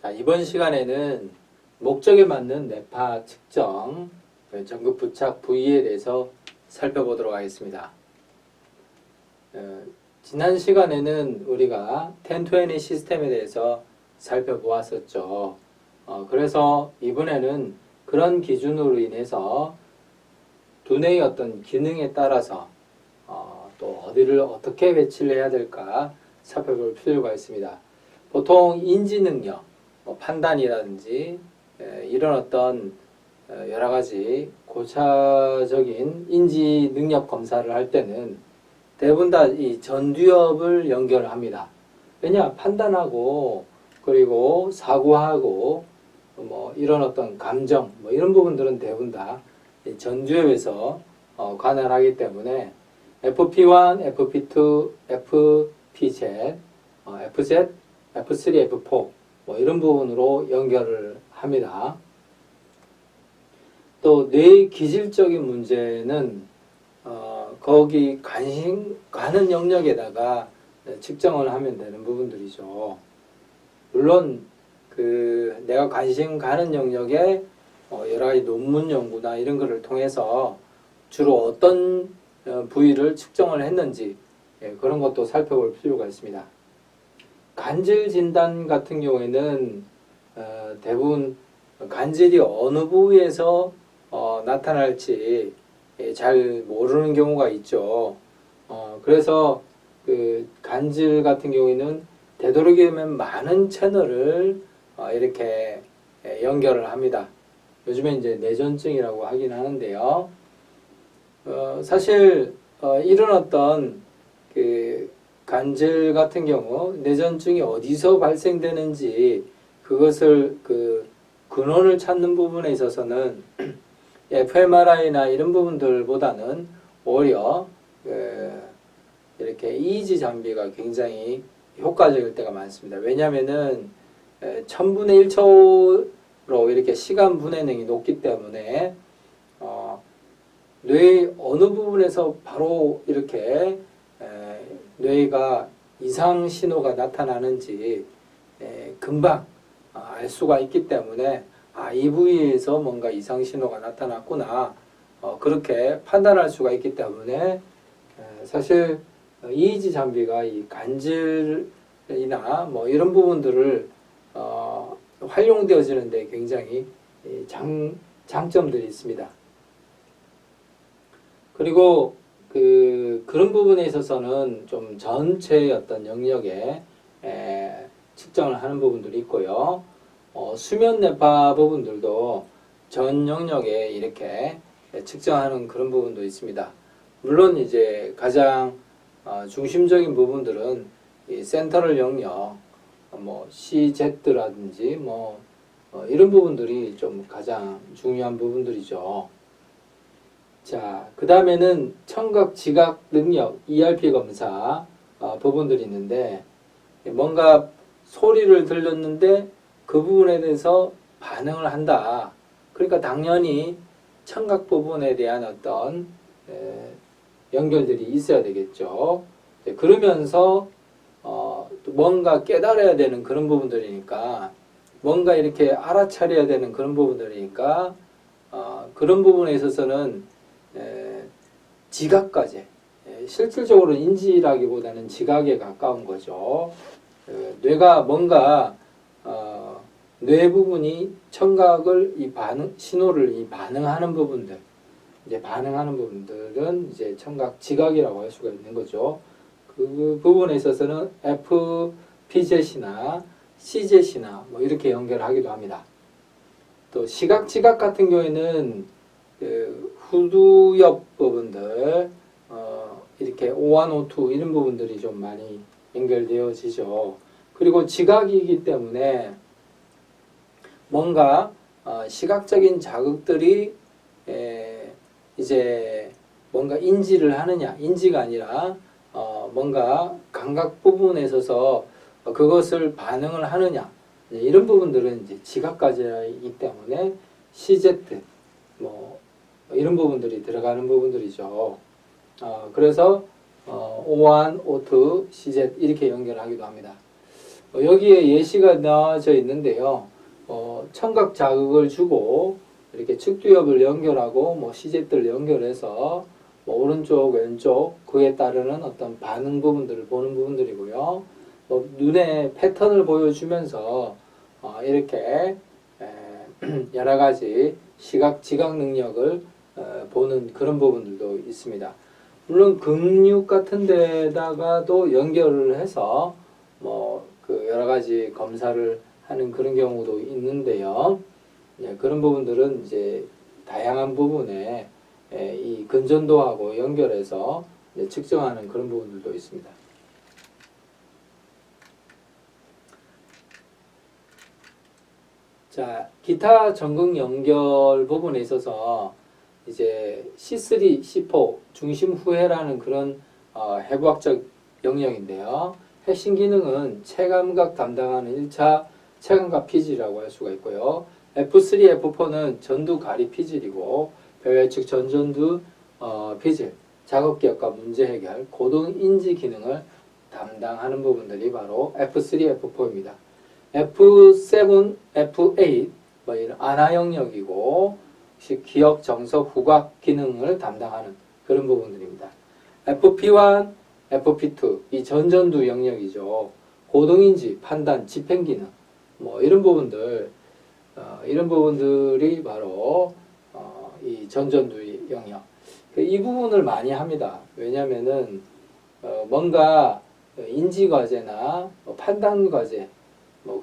자, 이번 시간에는 목적에 맞는 뇌파 측정, 전극 부착 부위에 대해서 살펴보도록 하겠습니다. 지난 시간에는 우리가 10-20 시스템에 대해서 살펴보았었죠. 그래서 이번에는 그런 기준으로 인해서 두뇌의 어떤 기능에 따라서 또 어디를 어떻게 배치를 해야 될까 살펴볼 필요가 있습니다. 보통 인지 능력, 판단이라든지 이런 어떤 여러 가지 고차적인 인지 능력 검사를 할 때는 대부분 다 이 전두엽을 연결합니다. 왜냐? 판단하고 그리고 사고하고 이런 어떤 감정 이런 부분들은 대부분 다 전두엽에서 관할하기 때문에 FP1, FP2, FPZ, FZ, F3, F4 이런 부분으로 연결을 합니다. 또 뇌 기질적인 문제는 거기 관심 가는 영역에다가 측정을 하면 되는 부분들이죠. 물론 내가 관심 가는 영역에 여러 가지 논문 연구나 이런 거를 통해서 주로 어떤 부위를 측정을 했는지 그런 것도 살펴볼 필요가 있습니다. 간질 진단 같은 경우에는 대부분 간질이 어느 부위에서 나타날지 잘 모르는 경우가 있죠. 그래서 간질 같은 경우에는 되도록이면 많은 채널을 이렇게 연결을 합니다. 요즘에 이제 뇌전증이라고 하긴 하는데요. 사실 이런 어떤 간질 같은 경우 뇌전증이 어디서 발생되는지 그것을 근원을 찾는 부분에 있어서는 fMRI나 이런 부분들보다는 오히려 이렇게 EEG 장비가 굉장히 효과적일 때가 많습니다. 왜냐하면은 1000분의 1초로 이렇게 시간 분해능이 높기 때문에 뇌의 어느 부분에서 바로 이렇게 뇌가 이상 신호가 나타나는지 금방 알 수가 있기 때문에 이 부위에서 뭔가 이상 신호가 나타났구나 그렇게 판단할 수가 있기 때문에 사실 EEG 장비가 이 간질이나 이런 부분들을 활용되어지는데 굉장히 장점들이 있습니다. 그리고 그런 부분에 있어서는 좀 전체의 어떤 영역에 측정을 하는 부분들이 있고요. 수면 뇌파 부분들도 전 영역에 이렇게 측정하는 그런 부분도 있습니다. 물론 이제 가장 중심적인 부분들은 이 센터럴 영역, CZ라든지 이런 부분들이 좀 가장 중요한 부분들이죠. 자, 그 다음에는 청각 지각 능력 ERP 검사 부분들이 있는데 뭔가 소리를 들렸는데 그 부분에 대해서 반응을 한다. 그러니까 당연히 청각 부분에 대한 어떤 연결들이 있어야 되겠죠. 그러면서 뭔가 깨달아야 되는 그런 부분들이니까 뭔가 이렇게 알아차려야 되는 그런 부분들이니까 그런 부분에 있어서는 지각까지 실질적으로 인지라기보다는 지각에 가까운 거죠. 뇌가 뭔가 뇌 부분이 청각을 신호를 반응하는 부분들, 이제 반응하는 부분들은 이제 청각 지각이라고 할 수가 있는 거죠. 그 부분에 있어서는 FPZ이나 CZ이나 이렇게 연결하기도 합니다. 또 시각 지각 같은 경우에는 후두엽 부분들, 이렇게 O1, O2 이런 부분들이 좀 많이 연결되어지죠. 그리고 지각이기 때문에 뭔가 시각적인 자극들이 이제 뭔가 인지를 하느냐, 인지가 아니라 뭔가 감각 부분에 있어서 그것을 반응을 하느냐, 이런 부분들은 이제 지각까지이기 때문에 CZ 이런 부분들이 들어가는 부분들이죠. 그래서 O1, O2, CZ 이렇게 연결하기도 합니다. 여기에 예시가 나와져 있는데요. 청각 자극을 주고 이렇게 측두엽을 연결하고 뭐 시제들을 연결해서 뭐 오른쪽 왼쪽 그에 따르는 어떤 반응 부분들을 보는 부분들이고요. 눈의 패턴을 보여주면서 이렇게 여러 가지 시각 지각 능력을 보는 그런 부분들도 있습니다. 물론 근육 같은 데다가도 연결을 해서 뭐 그 여러 가지 검사를 하는 그런 경우도 있는데요. 그런 부분들은 이제 다양한 부분에 이 근전도하고 연결해서 측정하는 그런 부분들도 있습니다. 자, 기타 전극 연결 부분에 있어서 이제 C3, C4 중심 후회라는 그런 해부학적 영역인데요. 핵심 기능은 체감각 담당하는 1차 체감각 피질이라고 할 수가 있고요. F3, F4는 전두 가리 피질이고 배외측 전전두 피질, 작업 기억과 문제 해결, 고등 인지 기능을 담당하는 부분들이 바로 F3, F4입니다. F7, F8 뭐 이런 안화 영역이고 기억, 정서, 후각 기능을 담당하는 그런 부분들입니다. FP1, FP2 이 전전두 영역이죠. 고등인지, 판단, 집행 기능 뭐 이런 부분들 이런 부분들이 바로 이 전전두 영역. 이 부분을 많이 합니다. 왜냐하면은 뭔가 인지 과제나 판단 과제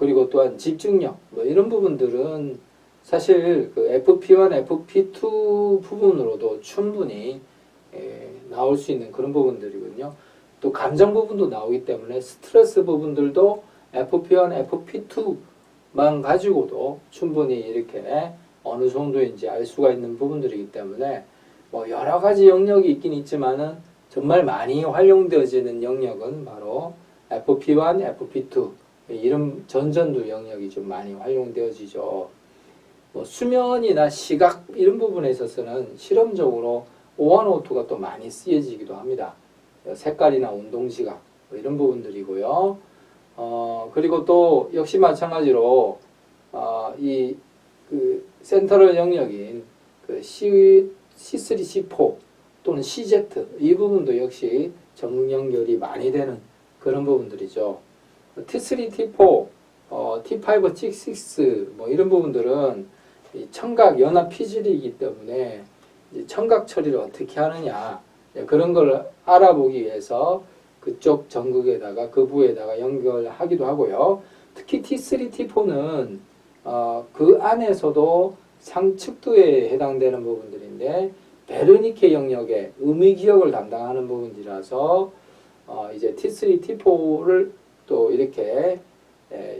그리고 또한 집중력 이런 부분들은 사실 그 FP1, FP2 부분으로도 충분히 나올 수 있는 그런 부분들이거든요. 또 감정 부분도 나오기 때문에 스트레스 부분들도 FP1, FP2만 가지고도 충분히 이렇게 어느 정도인지 알 수가 있는 부분들이기 때문에 여러 가지 영역이 있긴 있지만은 정말 많이 활용되어지는 영역은 바로 FP1, FP2 이런 전전두 영역이 좀 많이 활용되어지죠. 수면이나 시각 이런 부분에 있어서는 실험적으로 O1, O2가 또 많이 쓰여지기도 합니다. 색깔이나 운동시각 이런 부분들이고요. 그리고 또 역시 마찬가지로 이 그 센터럴 영역인 그 C3, C4 또는 CZ 이 부분도 역시 전극 연결이 많이 되는 그런 부분들이죠. T3, T4, T5, T6 이런 부분들은 이 청각 연합 피질이기 때문에 청각 처리를 어떻게 하느냐 그런 걸 알아보기 위해서 그쪽 전극에다가 그 부에다가 연결하기도 하고요. 특히 T3, T4는 그 안에서도 상측두에 해당되는 부분들인데 베르니케 영역의 의미 기억을 담당하는 부분이라서 이제 T3, T4를 또 이렇게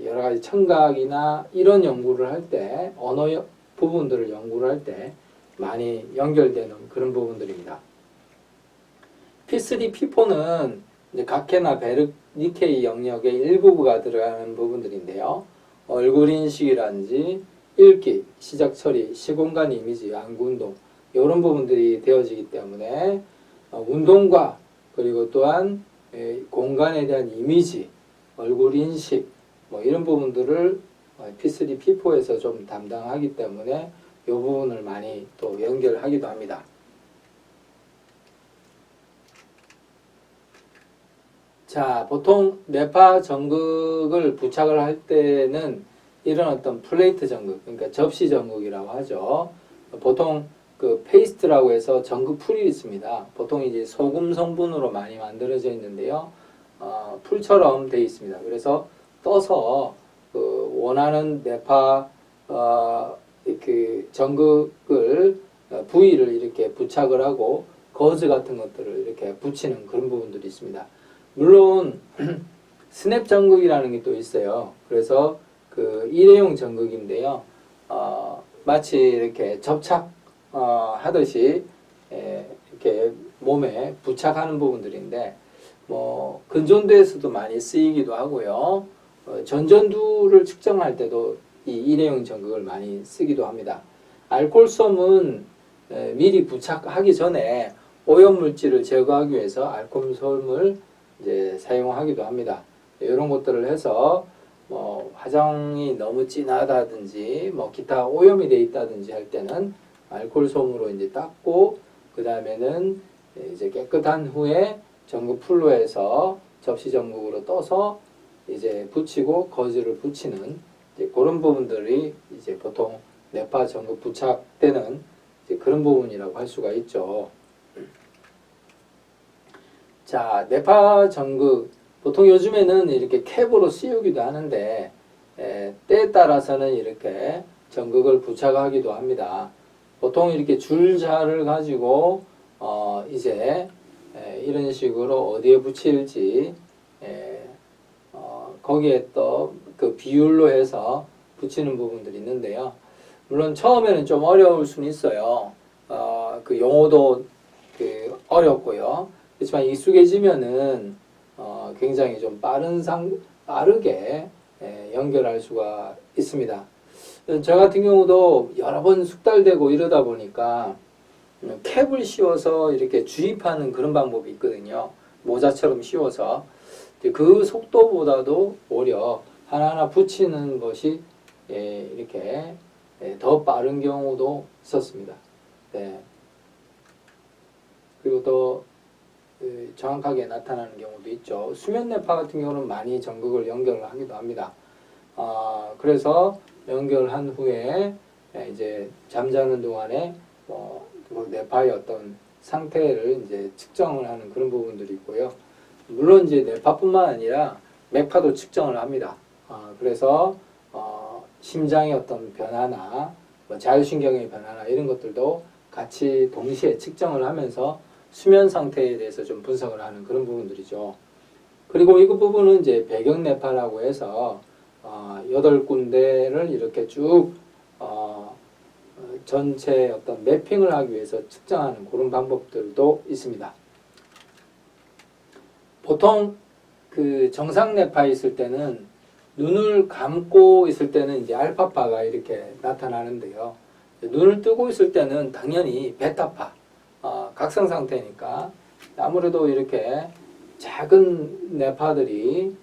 여러 가지 청각이나 이런 연구를 할 때 언어 부분들을 연구를 할 때 많이 연결되는 그런 부분들입니다. P3, P4는 이제 각해나 베르니케 영역의 일부가 들어가는 부분들인데요. 얼굴 인식이라든지 읽기, 시작 처리, 시공간 이미지, 안구운동 이런 부분들이 되어지기 때문에 운동과 그리고 또한 공간에 대한 이미지, 얼굴 인식 이런 부분들을 P3, P4에서 좀 담당하기 때문에 이 부분을 많이 또 연결하기도 합니다. 자, 보통 뇌파 전극을 부착을 할 때는 이런 어떤 플레이트 전극, 그러니까 접시 전극이라고 하죠. 보통 그 페이스트라고 해서 전극 풀이 있습니다. 보통 이제 소금 성분으로 많이 만들어져 있는데요. 풀처럼 되어 있습니다. 그래서 떠서 그 원하는 뇌파 그 전극을 부위를 이렇게 부착을 하고 거즈 같은 것들을 이렇게 붙이는 그런 부분들이 있습니다. 물론 스냅 전극이라는 게 또 있어요. 그래서 그 일회용 전극인데요. 마치 이렇게 접착 하듯이 이렇게 몸에 부착하는 부분들인데 근전도에서도 많이 쓰이기도 하고요. 전전두를 측정할 때도 이 일회용 전극을 많이 쓰기도 합니다. 알코올솜은 미리 부착하기 전에 오염물질을 제거하기 위해서 알코올솜을 이제 사용하기도 합니다. 이런 것들을 해서 뭐 화장이 너무 진하다든지 뭐 기타 오염이 돼 있다든지 할 때는 알코올 솜으로 이제 닦고 그 다음에는 이제 깨끗한 후에 전구 풀로 해서 접시 전구로 떠서 이제 붙이고 거즈를 붙이는 이제 그런 부분들이 이제 보통 내파 전구 부착되는 이제 그런 부분이라고 할 수가 있죠. 자, 내파 전구 보통 요즘에는 이렇게 캡으로 씌우기도 하는데 때에 따라서는 이렇게 전극을 부착하기도 합니다. 보통 이렇게 줄자를 가지고 이제 이런 식으로 어디에 붙일지 거기에 또 그 비율로 해서 붙이는 부분들이 있는데요. 물론 처음에는 좀 어려울 수는 있어요. 그 용어도 그 어렵고요. 그렇지만 익숙해지면은 굉장히 좀 빠르게 연결할 수가 있습니다. 저 같은 경우도 여러 번 숙달되고 이러다 보니까 캡을 씌워서 이렇게 주입하는 그런 방법이 있거든요. 모자처럼 씌워서 그 속도보다도 오히려 하나하나 붙이는 것이 이렇게 더 빠른 경우도 있었습니다. 네. 그리고 또 정확하게 나타나는 경우도 있죠. 수면 내파 같은 경우는 많이 전극을 연결을 하기도 합니다. 그래서 연결한 후에 이제 잠자는 동안에 그 내파의 어떤 상태를 이제 측정을 하는 그런 부분들이 있고요. 물론 이제 내파뿐만 아니라 맥파도 측정을 합니다. 그래서 심장의 어떤 변화나 뭐 자율신경의 변화나 이런 것들도 같이 동시에 측정을 하면서 수면 상태에 대해서 좀 분석을 하는 그런 부분들이죠. 그리고 이 부분은 이제 배경 내파라고 해서 8군데를 이렇게 쭉 전체 어떤 매핑을 하기 위해서 측정하는 그런 방법들도 있습니다. 보통 그 정상 내파에 있을 때는 눈을 감고 있을 때는 이제 알파파가 이렇게 나타나는데요. 눈을 뜨고 있을 때는 당연히 베타파, 각성 상태니까 아무래도 이렇게 작은 내파들이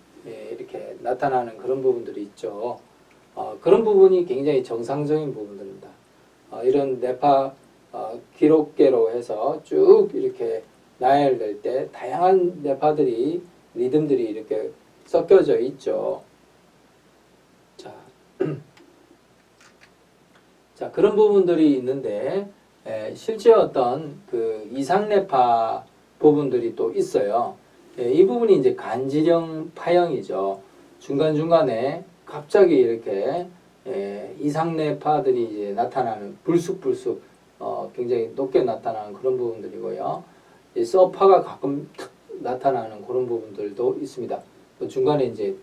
이렇게 나타나는 그런 부분들이 있죠. 그런 부분이 굉장히 정상적인 부분들입니다. 이런 내파 기록계로 해서 쭉 이렇게 나열될 때 다양한 내파들이 리듬들이 이렇게 섞여져 있죠. 자, 그런 부분들이 있는데 실제 어떤 그 이상내파 부분들이 또 있어요. 이 부분이 이제 간질형 파형이죠. 중간중간에 갑자기 이렇게 이상내파들이 이제 나타나는 불쑥불쑥 굉장히 높게 나타나는 그런 부분들이고요. 서파가 가끔 탁 나타나는 그런 부분들도 있습니다. 중간에 이제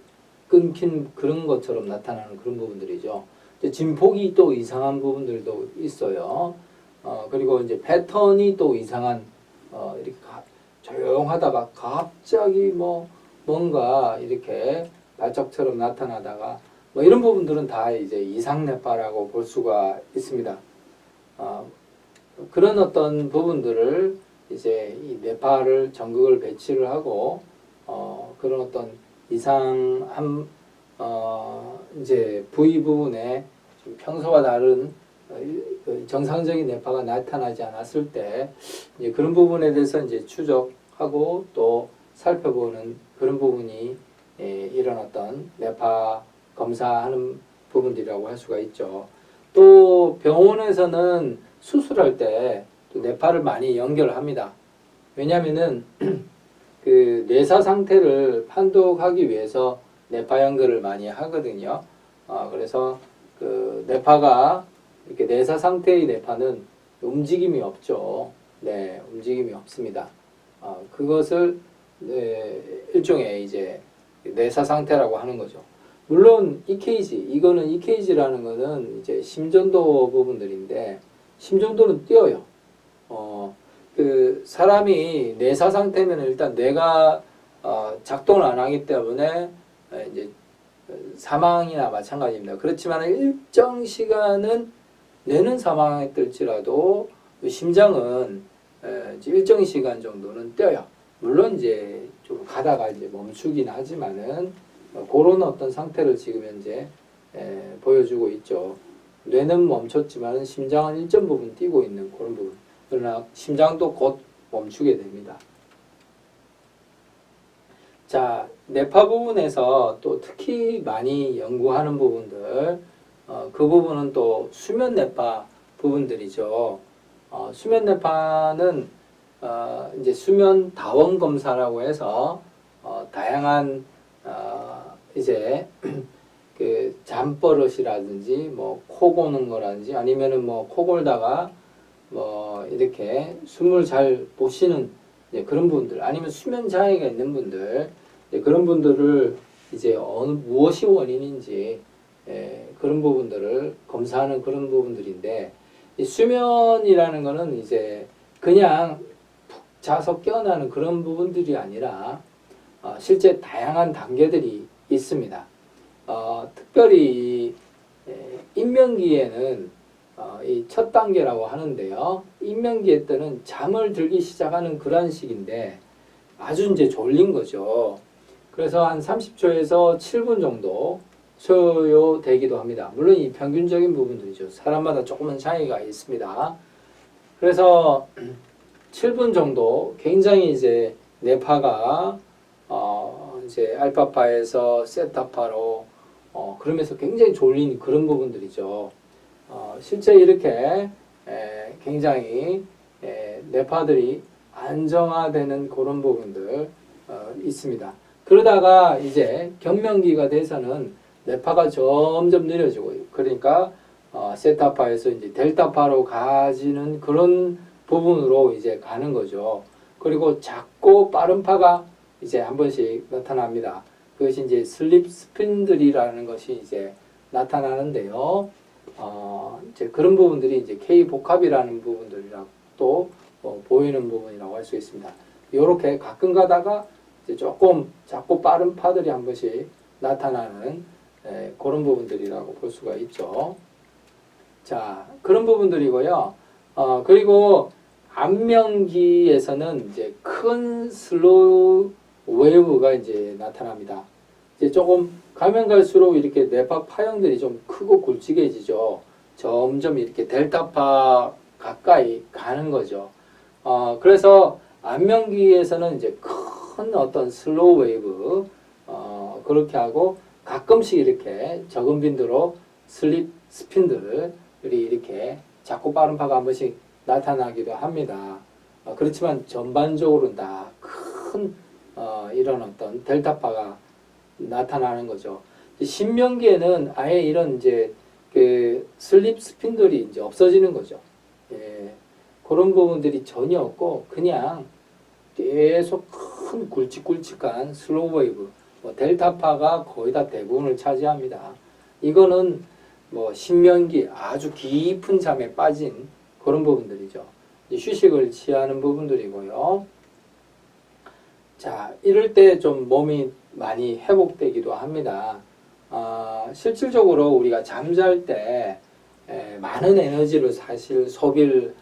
끊긴 그런 것처럼 나타나는 그런 부분들이죠. 진폭이 또 이상한 부분들도 있어요. 그리고 이제 패턴이 또 이상한 이렇게 조용하다가 갑자기 뭔가 이렇게 발작처럼 나타나다가 이런 부분들은 다 이제 이상내파라고 볼 수가 있습니다. 그런 어떤 부분들을 이제 이 내파를 전극을 배치를 하고 그런 어떤 이상한 이제 부위 부분에 좀 평소와 다른 정상적인 내파가 나타나지 않았을 때 이제 그런 부분에 대해서 이제 추적하고 또 살펴보는 그런 부분이 이런 어떤 내파 검사하는 부분들이라고 할 수가 있죠. 또 병원에서는 수술할 때 또 내파를 많이 연결합니다. 왜냐하면은 그 뇌사 상태를 판독하기 위해서 내파 연결을 많이 하거든요. 그래서 그 내파가 이렇게 뇌사 상태의 내파는 움직임이 없죠. 네, 움직임이 없습니다. 그것을 일종의 이제 뇌사 상태라고 하는 거죠. 물론 이거는 EKG라는 거는 이제 심전도 부분들인데 심전도는 뛰어요. 그 사람이 뇌사 상태면 일단 뇌가 작동을 안 하기 때문에 이제 사망이나 마찬가지입니다. 그렇지만 일정 시간은 뇌는 사망했을지라도 심장은 일정 시간 정도는 뛰어요. 물론 이제 좀 가다가 이제 멈추긴 하지만은 그런 어떤 상태를 지금 현재 보여주고 있죠. 뇌는 멈췄지만 심장은 일정 부분 뛰고 있는 그런 부분. 그러나 심장도 곧 멈추게 됩니다. 자, 뇌파 부분에서 또 특히 많이 연구하는 부분들, 그 부분은 또 수면 뇌파 부분들이죠. 수면 뇌파는 이제 수면 다원 검사라고 해서 다양한 이제 그 잠버릇이라든지 뭐 코 고는 거라든지 아니면은 뭐 코 골다가 뭐 이렇게 숨을 잘 못 쉬는 그런 분들 아니면 수면 장애가 있는 분들 그런 분들을 이제 무엇이 원인인지 그런 부분들을 검사하는 그런 부분들인데 이 수면이라는 거는 이제 그냥 푹 자서 깨어나는 그런 부분들이 아니라 실제 다양한 단계들이 있습니다. 특별히 인명기에는 이 첫 단계라고 하는데요. 인명기에 때는 잠을 들기 시작하는 그런 시기인데 아주 이제 졸린 거죠. 그래서 한 30초에서 7분 정도 소요되기도 합니다. 물론 이 평균적인 부분들이죠. 사람마다 조금은 차이가 있습니다. 그래서 7분 정도 굉장히 이제 뇌파가 이제 알파파에서 세타파로 그러면서 굉장히 졸린 그런 부분들이죠. 실제 이렇게 굉장히 뇌파들이 안정화되는 그런 부분들 있습니다. 그러다가 이제 경명기가 돼서는 뇌파가 점점 느려지고 그러니까 세타파에서 이제 델타파로 가지는 그런 부분으로 이제 가는 거죠. 그리고 작고 빠른 파가 이제 한 번씩 나타납니다. 그것이 이제 슬립 스핀들이라는 것이 이제 나타나는데요. 이제 그런 부분들이 이제 K 복합이라는 부분들이라고 또 보이는 부분이라고 할 수 있습니다. 이렇게 가끔 가다가 이제 조금 작고 빠른 파들이 한 번씩 나타나는 그런 부분들이라고 볼 수가 있죠. 자, 그런 부분들이고요. 그리고 안면기에서는 이제 큰 슬로우 웨이브가 이제 나타납니다. 이제 조금 가면 갈수록 이렇게 뇌파 파형들이 좀 크고 굵직해지죠. 점점 이렇게 델타파 가까이 가는 거죠. 그래서 안면기에서는 이제 큰 어떤 슬로우 웨이브, 그렇게 하고 가끔씩 이렇게 적은 빈도로 슬립 스핀들이 이렇게 작고 빠른 파가 한 번씩 나타나기도 합니다. 그렇지만 전반적으로는 다 큰 이런 어떤 델타파가 나타나는 거죠. 신명기에는 아예 이런 이제 그 슬립 스핀들이 이제 없어지는 거죠. 그런 부분들이 전혀 없고 그냥 계속 큰 굵직굵직한 슬로우 웨이브, 델타파가 거의 다 대부분을 차지합니다. 이거는 신명기 아주 깊은 잠에 빠진 그런 부분들이죠. 휴식을 취하는 부분들이고요. 자, 이럴 때 좀 몸이 많이 회복되기도 합니다. 실질적으로 우리가 잠잘 때 많은 에너지를 사실 소비를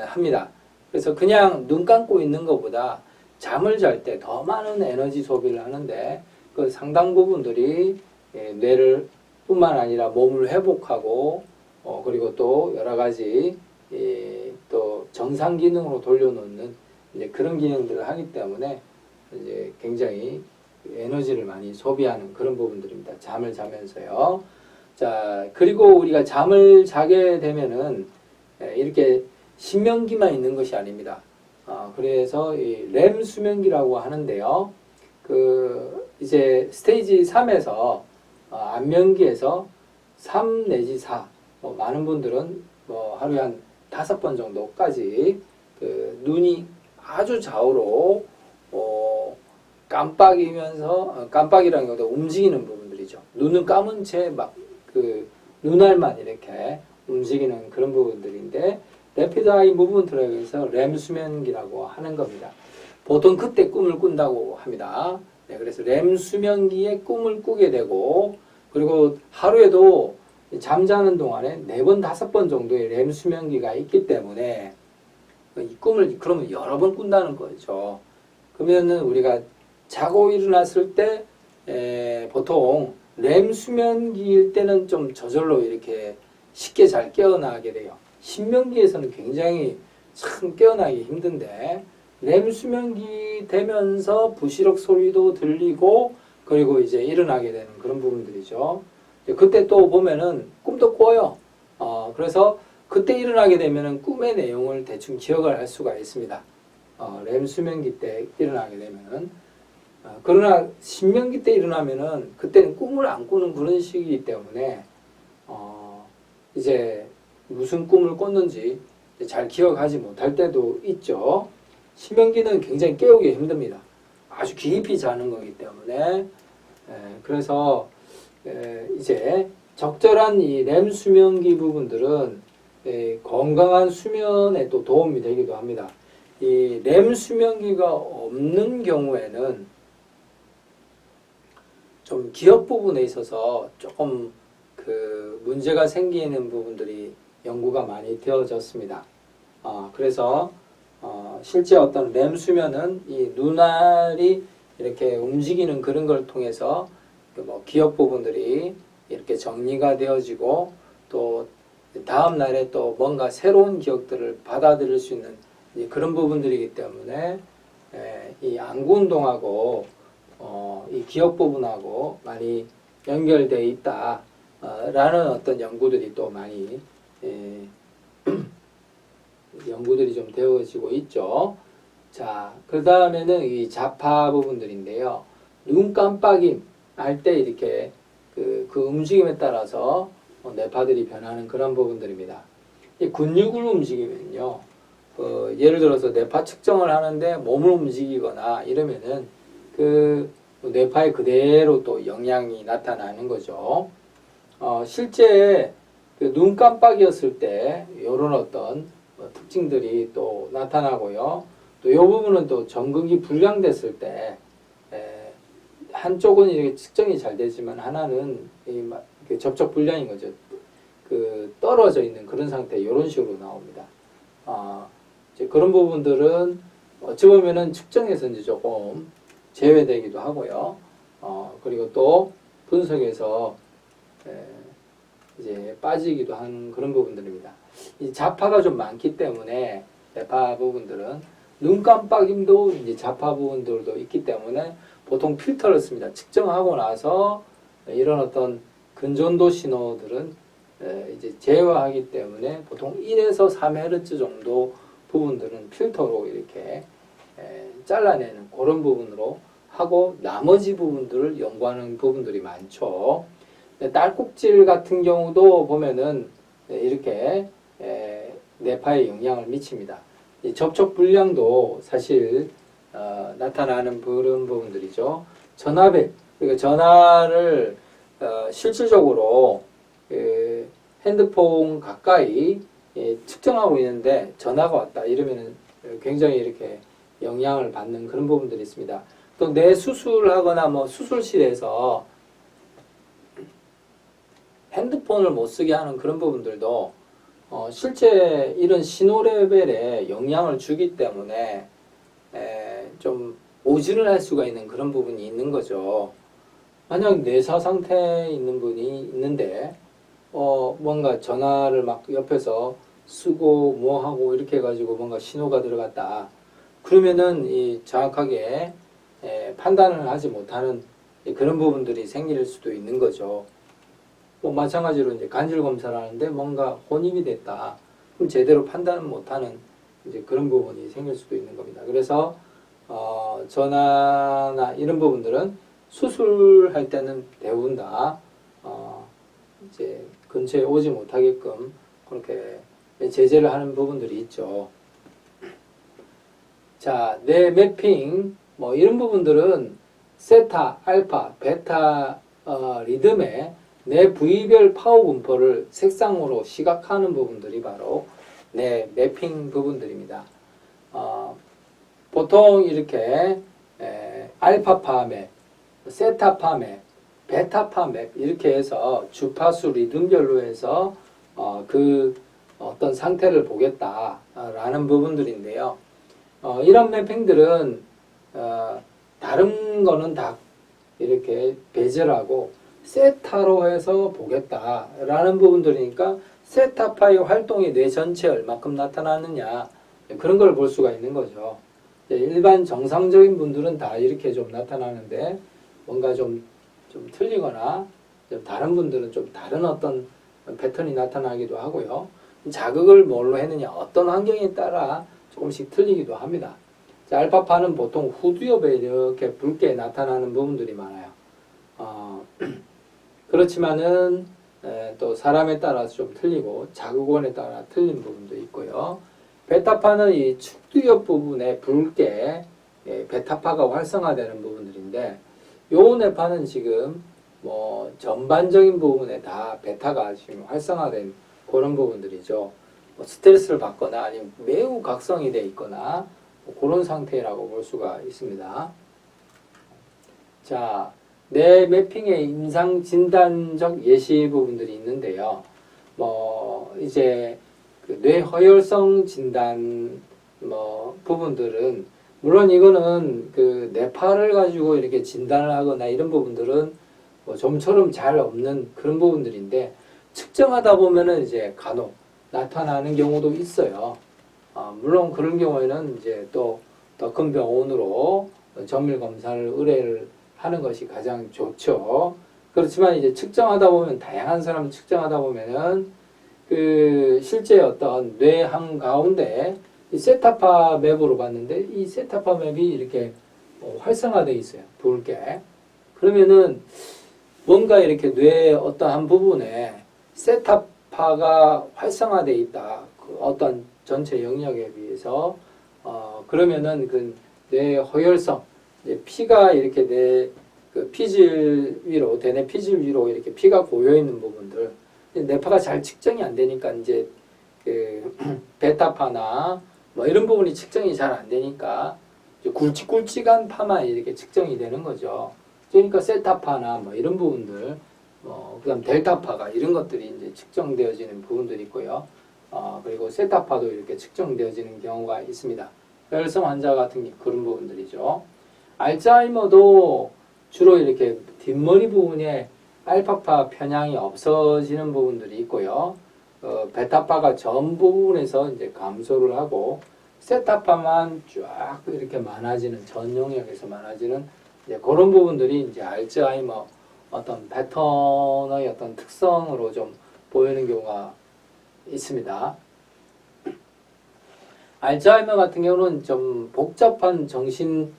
합니다. 그래서 그냥 눈 감고 있는 것보다 잠을 잘 때 더 많은 에너지 소비를 하는데 그 상당 부분들이 뇌를 뿐만 아니라 몸을 회복하고 그리고 또 여러 가지 또 정상 기능으로 돌려놓는 이제 그런 기능들을 하기 때문에 이제 굉장히 에너지를 많이 소비하는 그런 부분들입니다. 잠을 자면서요. 자, 그리고 우리가 잠을 자게 되면은 이렇게 신명기만 있는 것이 아닙니다. 그래서 이 렘 수면기라고 하는데요. 그 이제 스테이지 3에서 안면기에서 3 내지 4, 많은 분들은 하루에 한 5번 정도까지 그 눈이 아주 좌우로 깜빡이라는 것도 움직이는 부분들이죠. 눈은 감은 채 막 그 눈알만 이렇게 움직이는 그런 부분들인데 래피드 아이 무브먼트라고 해서 렘 수면기라고 하는 겁니다. 보통 그때 꿈을 꾼다고 합니다. 그래서 렘 수면기에 꿈을 꾸게 되고 그리고 하루에도 잠자는 동안에 4번, 5번 정도의 렘 수면기가 있기 때문에 이 꿈을 그러면 여러 번 꾼다는 거죠. 그러면은 우리가 자고 일어났을 때 보통 렘 수면기일 때는 좀 저절로 이렇게 쉽게 잘 깨어나게 돼요. 신명기에서는 굉장히 참 깨어나기 힘든데 렘 수면기 되면서 부시럭 소리도 들리고 그리고 이제 일어나게 되는 그런 부분들이죠. 그때 또 보면은 꿈도 꿔요. 그래서 그때 일어나게 되면은 꿈의 내용을 대충 기억을 할 수가 있습니다. 렘 수면기 때 일어나게 되면은 그러나 신명기 때 일어나면은 그때는 꿈을 안 꾸는 그런 시기이기 때문에 이제 무슨 꿈을 꿨는지 잘 기억하지 못할 때도 있죠. 신명기는 굉장히 깨우기 힘듭니다. 아주 깊이 자는 거기 때문에 그래서 이제 적절한 이 렘 수면기 부분들은 건강한 수면에 또 도움이 되기도 합니다. 이 렘 수면기가 없는 경우에는 좀 기억 부분에 있어서 조금 그 문제가 생기는 부분들이 연구가 많이 되어졌습니다. 그래서 실제 어떤 렘 수면은 이 눈알이 이렇게 움직이는 그런 걸 통해서 뭐 기억 부분들이 이렇게 정리가 되어지고 또 다음 날에 또 뭔가 새로운 기억들을 받아들일 수 있는 그런 부분들이기 때문에 이 안구 운동하고 이 기억 부분하고 많이 연결되어 있다라는 어떤 연구들이 또 많이 연구들이 좀 되어지고 있죠. 자, 그 다음에는 이 자파 부분들인데요. 눈 깜빡임 할 때 이렇게 그 움직임에 따라서 뇌파들이 변하는 그런 부분들입니다. 이 근육을 움직이면요. 예를 들어서 뇌파 측정을 하는데 몸을 움직이거나 이러면은 그 뇌파에 그대로 또 영향이 나타나는 거죠. 실제 그 눈 깜빡이었을 때 이런 어떤 특징들이 또 나타나고요. 또 이 부분은 또 전극이 불량됐을 때 한쪽은 이렇게 측정이 잘 되지만 하나는 접촉 불량인 거죠. 그 떨어져 있는 그런 상태 이런 식으로 나옵니다. 이제 그런 부분들은 어찌 보면은 측정에서 이제 조금 제외되기도 하고요. 그리고 또 분석에서 이제 빠지기도 한 그런 부분들입니다. 이 자파가 좀 많기 때문에 뇌파 부분들은 눈 깜빡임도 이제 자파 부분들도 있기 때문에 보통 필터를 씁니다. 측정하고 나서 이런 어떤 근전도 신호들은 이제 제어하기 때문에 보통 1에서 3Hz 정도 부분들은 필터로 이렇게 잘라내는 그런 부분으로 하고 나머지 부분들을 연구하는 부분들이 많죠. 딸꾹질 같은 경우도 보면은 이렇게 뇌파에 영향을 미칩니다. 접촉 불량도 사실 나타나는 그런 부분들이죠. 전화벨, 그러니까 전화를 실질적으로 핸드폰 가까이 측정하고 있는데 전화가 왔다 이러면은 굉장히 이렇게 영향을 받는 그런 부분들이 있습니다. 또 뇌 수술하거나 뭐 수술실에서 핸드폰을 못 쓰게 하는 그런 부분들도 실제 이런 신호 레벨에 영향을 주기 때문에 좀 오진을 할 수가 있는 그런 부분이 있는 거죠. 만약 뇌사 상태에 있는 분이 있는데 뭔가 전화를 막 옆에서 쓰고 뭐 하고 이렇게 해가지고 뭔가 신호가 들어갔다. 그러면은 이 정확하게 판단을 하지 못하는 그런 부분들이 생길 수도 있는 거죠. 뭐 마찬가지로 이제 간질 검사를 하는데 뭔가 혼입이 됐다. 그럼 제대로 판단을 못하는 이제 그런 부분이 생길 수도 있는 겁니다. 그래서 전화나 이런 부분들은 수술할 때는 대부분 다 이제 근처에 오지 못하게끔 그렇게 제재를 하는 부분들이 있죠. 자, 뇌 매핑 뭐 이런 부분들은 세타, 알파, 베타 리듬의 뇌 부위별 파워 분포를 색상으로 시각하는 부분들이 바로 뇌 매핑 부분들입니다. 보통 이렇게 알파파 맵, 세타파 맵, 베타파 맵 이렇게 해서 주파수 리듬별로 해서 그 어떤 상태를 보겠다라는 부분들인데요. 이런 매핑들은 다른 거는 다 이렇게 배제하고 세타로 해서 보겠다라는 부분들이니까 세타파의 활동이 뇌 전체에 얼마큼 나타나느냐 그런 걸 볼 수가 있는 거죠. 일반 정상적인 분들은 다 이렇게 좀 나타나는데 뭔가 좀 틀리거나 좀 다른 분들은 좀 다른 어떤 패턴이 나타나기도 하고요. 자극을 뭘로 했느냐 어떤 환경에 따라 조금씩 틀리기도 합니다. 자, 알파파는 보통 후두엽에 이렇게 붉게 나타나는 부분들이 많아요. 그렇지만은 또 사람에 따라서 좀 틀리고 자극원에 따라 틀린 부분도 있고요. 베타파는 이 축두엽 부분에 붉게 베타파가 활성화되는 부분들인데 요 뇌파는 지금 뭐 전반적인 부분에 다 베타가 지금 활성화된 그런 부분들이죠. 뭐 스트레스를 받거나 아니면 매우 각성이 돼 있거나 뭐 그런 상태라고 볼 수가 있습니다. 자, 뇌 매핑의 임상 진단적 예시 부분들이 있는데요. 뭐 이제 그 뇌허혈성 진단 뭐 부분들은 물론 이거는 그 뇌파를 가지고 이렇게 진단을 하거나 이런 부분들은 뭐 좀처럼 잘 없는 그런 부분들인데 측정하다 보면은 이제 간혹 나타나는 경우도 있어요. 물론 그런 경우에는 이제 또 더 큰 병원으로 정밀 검사를 의뢰를 하는 것이 가장 좋죠. 그렇지만 이제 측정하다 보면 다양한 사람을 측정하다 보면은 그 실제 어떤 뇌항 가운데 이 세타파 맵으로 봤는데 이 세타파 맵이 이렇게 활성화되어 있어요. 붉게. 그러면은 뭔가 이렇게 뇌의 어떤 한 부분에 세타파가 활성화되어 있다. 그 어떤 전체 영역에 비해서 그러면은 그 뇌 허혈성 이제 피가 이렇게 그 피질 위로 대뇌 피질 위로 이렇게 피가 고여 있는 부분들 뇌파가 잘 측정이 안 되니까 이제 그 베타파나 뭐 이런 부분이 측정이 잘 안 되니까 굵직굵직한 파만 이렇게 측정이 되는 거죠. 그러니까 세타파나 뭐 이런 부분들, 그다음 델타파가 이런 것들이 이제 측정되어지는 부분들이 있고요. 그리고 세타파도 이렇게 측정되어지는 경우가 있습니다. 혈성 환자 같은 게 그런 부분들이죠. 알츠하이머도 주로 이렇게 뒷머리 부분에 알파파 편향이 없어지는 부분들이 있고요. 베타파가 전 부분에서 이제 감소를 하고 세타파만 쫙 이렇게 많아지는 전 영역에서 많아지는 이제 그런 부분들이 이제 알츠하이머 어떤 패턴의 어떤 특성으로 좀 보이는 경우가 있습니다. 알츠하이머 같은 경우는 좀 복잡한 정신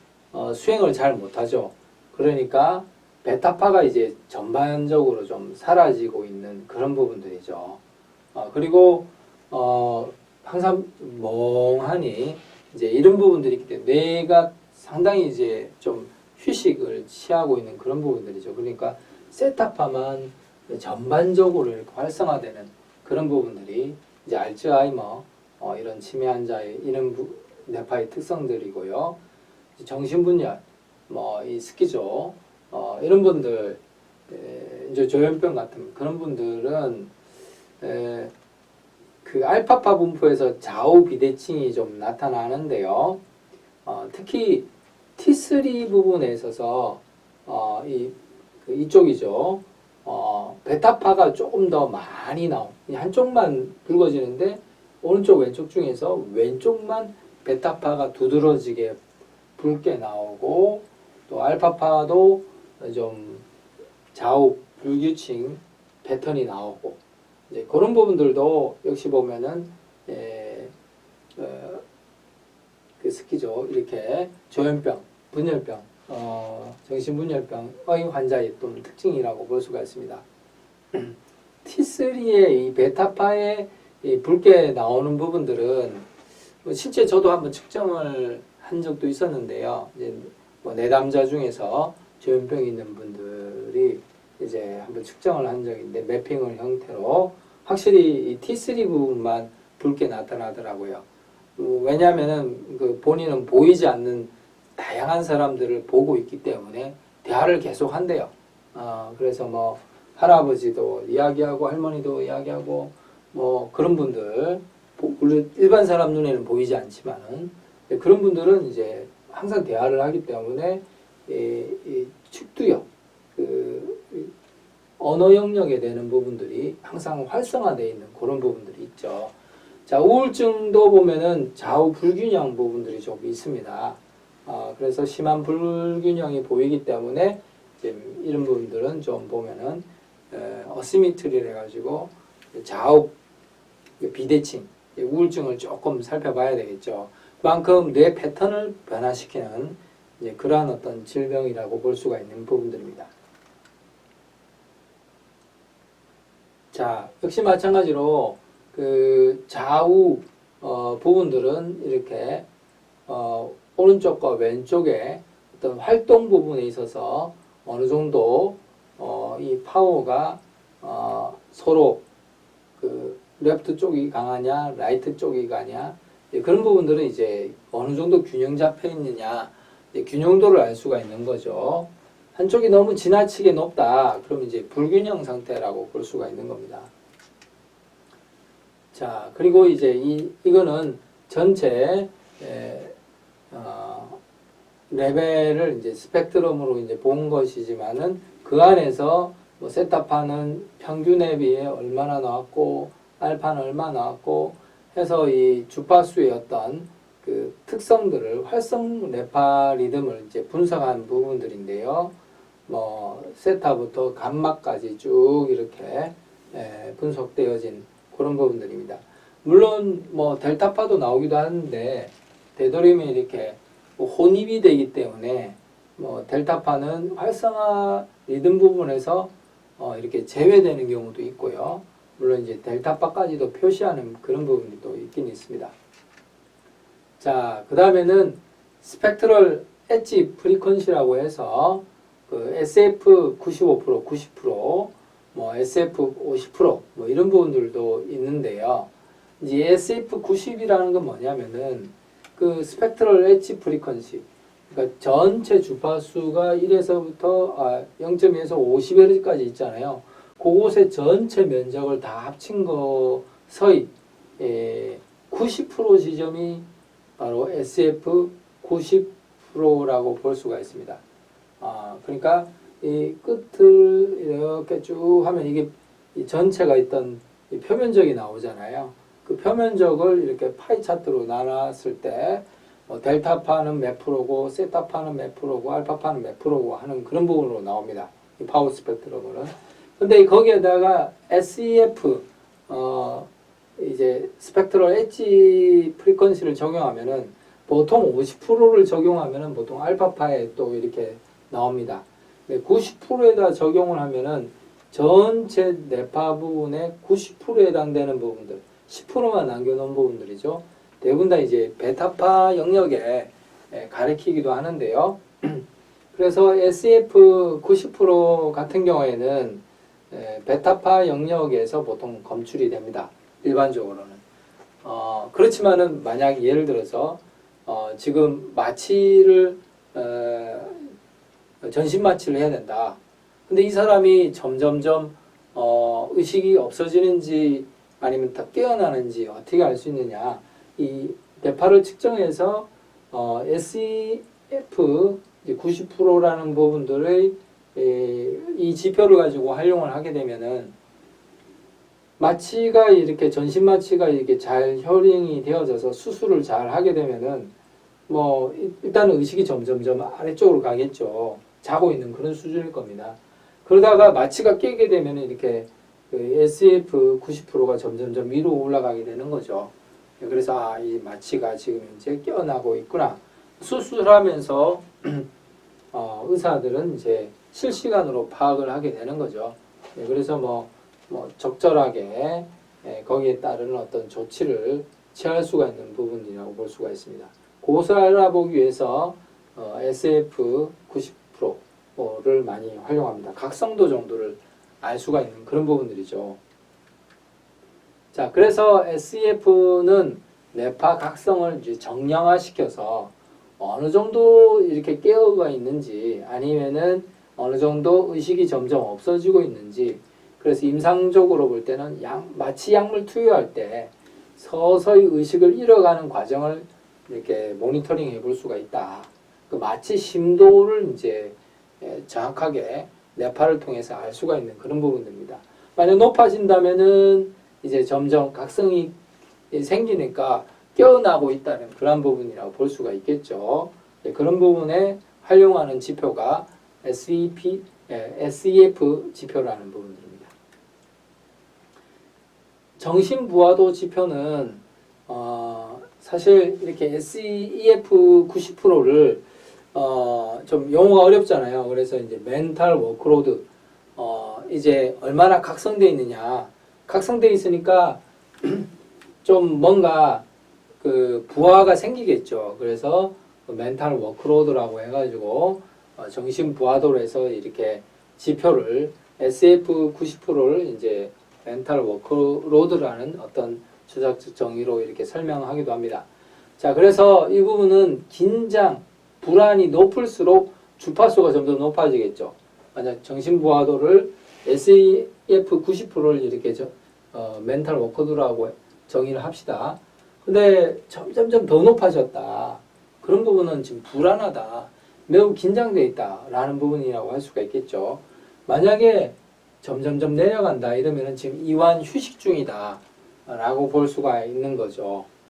수행을 잘 못하죠. 그러니까 베타파가 이제 전반적으로 좀 사라지고 있는 그런 부분들이죠. 그리고 항상 멍하니 이제 이런 부분들이 있기 때문에 뇌가 상당히 이제 좀 휴식을 취하고 있는 그런 부분들이죠. 그러니까 세타파만 전반적으로 이렇게 활성화되는 그런 부분들이 이제 알츠하이머 이런 치매 환자의 이런 뇌파의 특성들이고요. 정신분열, 뭐 이 스키조 이런 분들 이제 조현병 같은 그런 분들은 그 알파파 분포에서 좌우 비대칭이 좀 나타나는데요. 특히 T3 부분에 있어서 이쪽이죠. 베타파가 조금 더 많이 나온 한쪽만 붉어지는데 오른쪽 왼쪽 중에서 왼쪽만 베타파가 두드러지게 붉게 나오고 또 알파파도 좀 좌우 불규칙 패턴이 나오고 이제 그런 부분들도 역시 보면은 그 스키죠. 이렇게 조현병, 분열병, 정신분열병의 환자의 또 특징이라고 볼 수가 있습니다. T3의 이 베타파의 이 붉게 나오는 부분들은 실제 저도 한번 측정을 한 적도 있었는데요. 이제 뭐 내담자 중에서 조현병이 있는 분들이 이제 한번 측정을 한 적이 있는데 매핑을 형태로 확실히 이 T3 부분만 붉게 나타나더라고요. 왜냐하면은 그 본인은 보이지 않는 다양한 사람들을 보고 있기 때문에 대화를 계속 한대요. 그래서 뭐 할아버지도 이야기하고 할머니도 이야기하고 뭐 그런 분들 물론 일반 사람 눈에는 보이지 않지만은 그런 분들은 이제 항상 대화를 하기 때문에 이 축두역, 언어 영역에 되는 부분들이 항상 활성화되어 있는 그런 부분들이 있죠. 자, 우울증도 보면은 좌우 불균형 부분들이 좀 있습니다. 그래서 심한 불균형이 보이기 때문에 이제 이런 부분들은 좀 보면은 어시미트리를 해가지고 좌우 비대칭, 우울증을 조금 살펴봐야 되겠죠. 그만큼 뇌 패턴을 변화시키는 이제 그러한 어떤 질병이라고 볼 수가 있는 부분들입니다. 자, 역시 마찬가지로 그 좌우 부분들은 이렇게 오른쪽과 왼쪽에 어떤 활동 부분에 있어서 어느 정도 이 파워가 서로 그 레프트 쪽이 강하냐, 라이트 쪽이 강하냐 그런 부분들은 이제 어느 정도 균형 잡혀 있느냐 균형도를 알 수가 있는 거죠. 한쪽이 너무 지나치게 높다. 그러면 이제 불균형 상태라고 볼 수가 있는 겁니다. 자, 그리고 이제 이거는 전체 레벨을 이제 스펙트럼으로 이제 본 것이지만은 그 안에서 뭐 세타파는 평균에 비해 얼마나 나왔고 알파는 얼마 나왔고 해서 이 주파수의 어떤 그 특성들을 활성 레파 리듬을 이제 분석한 부분들인데요. 뭐 세타부터 감마까지 쭉 이렇게 분석되어진 그런 부분들입니다. 물론 뭐 델타파도 나오기도 하는데 되도록이면 이렇게 뭐 혼입이 되기 때문에 뭐 델타파는 활성화 리듬 부분에서 이렇게 제외되는 경우도 있고요. 물론 이제 델타파까지도 표시하는 그런 부분이 또 있긴 있습니다. 자, 그 다음에는 스펙트럴 엣지 프리퀀시라고 해서 그 SF 95%, 90%, 뭐 SF 50%, 뭐 이런 부분들도 있는데요. 이제 SF 90이라는 건 뭐냐면은 그 스펙트럴 엣지 프리퀀시, 그러니까 전체 주파수가 1에서부터 0.2에서 50Hz까지 있잖아요. 그곳의 전체 면적을 다 합친 것의 90% 지점이 바로 SF 90%라고 볼 수가 있습니다. 그러니까 이 끝을 이렇게 쭉 하면 이게 이 전체가 있던 이 표면적이 나오잖아요. 그 표면적을 이렇게 파이 차트로 나눴을 때 뭐 델타파는 몇 프로고 세타파는 몇 프로고 알파파는 몇 프로고 하는 그런 부분으로 나옵니다. 이 파워 스펙트럼은. 근데 거기에다가 SEF 이제 스펙트럴 엣지 프리퀀시를 적용하면은 보통 50%를 적용하면은 보통 알파파에 또 이렇게 나옵니다. 90%에다 적용을 하면은 전체 뇌파 부분의 90%에 해당되는 부분들, 10%만 남겨놓은 부분들이죠. 대부분 다 이제 베타파 영역에 가리키기도 하는데요. 그래서 SF 90% 같은 경우에는 베타파 영역에서 보통 검출이 됩니다. 일반적으로는. 그렇지만은 만약 예를 들어서 지금 마취를 전신 마취를 해야 된다. 근데 이 사람이 점점점 의식이 없어지는지 아니면 더 깨어나는지 어떻게 알 수 있느냐? 이 뇌파를 측정해서 SEF 90%라는 부분들의 이 지표를 가지고 활용을 하게 되면은 마취가 이렇게 전신 마취가 이렇게 잘 효령이 되어져서 수술을 잘 하게 되면은 뭐 일단은 의식이 점점점 아래쪽으로 가겠죠. 자고 있는 그런 수준일 겁니다. 그러다가 마취가 깨게 되면은 이렇게 그 SF 90%가 점점점 위로 올라가게 되는 거죠. 그래서 이 마취가 지금 이제 깨어나고 있구나. 수술하면서 의사들은 이제 실시간으로 파악을 하게 되는 거죠. 그래서 뭐 적절하게 거기에 따르는 어떤 조치를 취할 수가 있는 부분이라고 볼 수가 있습니다. 그것을 알아보기 위해서 SF 90%를 많이 활용합니다. 각성도 정도를 알 수가 있는 그런 부분들이죠. 자, 그래서 SEF는 뇌파 각성을 이제 정량화시켜서 어느 정도 이렇게 깨어가 있는지 아니면은 어느 정도 의식이 점점 없어지고 있는지 그래서 임상적으로 볼 때는 마취 약물 투여할 때 서서히 의식을 잃어가는 과정을 이렇게 모니터링 해볼 수가 있다. 그 마취 심도를 이제 정확하게 뇌파를 통해서 알 수가 있는 그런 부분입니다. 만약 높아진다면은 이제 점점 각성이 생기니까 깨어나고 있다는 그런 부분이라고 볼 수가 있겠죠. 그런 부분에 활용하는 지표가 SEF 지표라는 부분들입니다. 정신부화도 지표는 사실 이렇게 SEF 90%를 좀 용어가 어렵잖아요. 그래서 이제 멘탈 워크로드 이제 얼마나 각성되어 있느냐. 각성되어 있으니까 좀 뭔가 그 부하가 생기겠죠. 그래서 멘탈 워크로드라고 해가지고 정신 부하도로 해서 이렇게 지표를 SF 90%를 이제 멘탈 워크로드라는 어떤 주작적 정의로 이렇게 설명하기도 합니다. 자, 그래서 이 부분은 긴장, 불안이 높을수록 주파수가 점점 높아지겠죠. 만약 정신 부하도를 SEF 90%를 이렇게 멘탈 워크로드라고 정의를 합시다. 근데 점점점 더 높아졌다. 그런 부분은 지금 불안하다. 매우 긴장되어 있다라는 부분이라고 할 수가 있겠죠. 만약에 점점점 내려간다 이러면은 지금 이완 휴식 중이다 라고 볼 수가 있는 거죠.